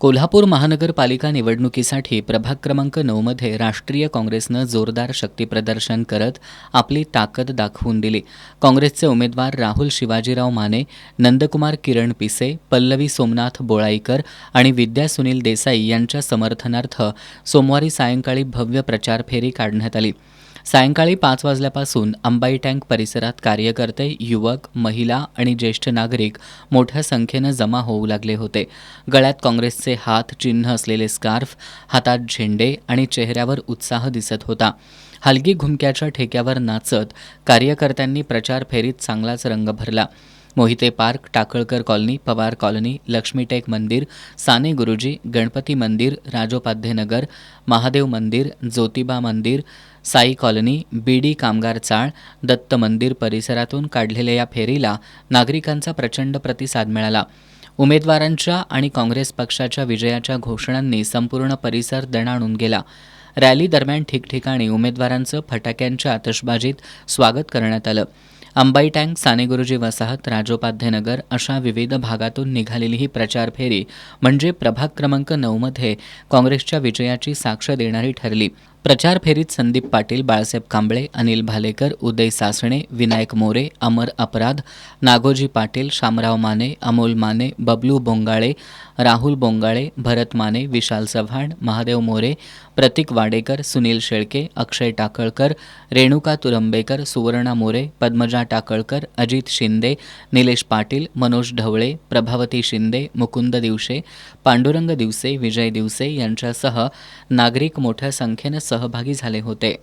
कोल्हापूर महानगरपालिका निवडणुकीसाठी प्रभाग क्रमांक 9 मध्ये राष्ट्रीय काँग्रेसनं जोरदार शक्तीप्रदर्शन करत आपली ताकद दाखवून दिली. काँग्रेसचे उमेदवार राहुल शिवाजीराव माने, नंदकुमार किरण पिसे, पल्लवी सोमनाथ बोळाईकर आणि विद्या सुनील देसाई यांच्या समर्थनार्थ सोमवारी सायंकाळी भव्य प्रचार फेरी काढण्यात आली. सायंकाळी 5 वाजल्यापासून अंबाई टँक परिसरात कार्यकर्ते, युवक, महिला आणि ज्येष्ठ नागरिक मोठ्या संख्येनं जमा होऊ लागले होते. गळ्यात काँग्रेसचे हात चिन्ह असलेले स्कार्फ, हातात झेंडे आणि चेहऱ्यावर उत्साह दिसत होता. हलगी घुमक्याच्या ठेक्यावर नाचत कार्यकर्त्यांनी प्रचार फेरीत चांगलाच रंग भरला. Mohite park, Takalkar colony, Pawar colony, लक्ष्मीटेक मंदिर, साने गुरुजी, गणपती मंदिर, राजोपाध्ये नगर, महादेव मंदिर, ज्योतिबा मंदिर, साई कॉलनी, बीडी कामगार चाळ, दत्त मंदिर परिसरातून काढलेल्या या फेरीला नागरिकांचा प्रचंड प्रतिसाद मिळाला. उमेदवारांच्या आणि काँग्रेस पक्षाच्या विजयाच्या घोषणांनी संपूर्ण परिसर दणाणून गेला. रॅली दरम्यान ठिकठिकाणी उमेदवारांचं फटाक्यांच्या आतषबाजीत स्वागत करण्यात आलं. अंबाई टँक, सानेगुरुजी वसाहत, राजोपाध्ये नगर अशा विविध भागातून निघालेली ही प्रचार फेरी म्हणजे प्रभाग क्रमांक 9 मध्ये काँग्रेसच्या विजयाची साक्ष देणारी ठरली. प्रचार फेरीत संदीप पाटील, बाळासाहेब कांबळे, अनिल भालेकर, उदय सासणे, विनायक मोरे, अमर अपराध, नागोजी पाटील, शामराव माने, अमोल माने, बबलू बोंगाळे, राहुल बोंगाळे, भरत माने, विशाल चव्हाण, महादेव मोरे, प्रतीक वाडेकर, सुनील शेळके, अक्षय टाकळकर, रेणुका तुरंबेकर, सुवर्णा मोरे, पद्मजा टाकळकर, अजित शिंदे, निलेश पाटील, मनोज ढवळे, प्रभावती शिंदे, मुकुंद दिवसे, पांडुरंग दिवसे, विजय दिवसे यांच्यासह नागरिक मोठ्या संख्येनं सहभागी झाले होते.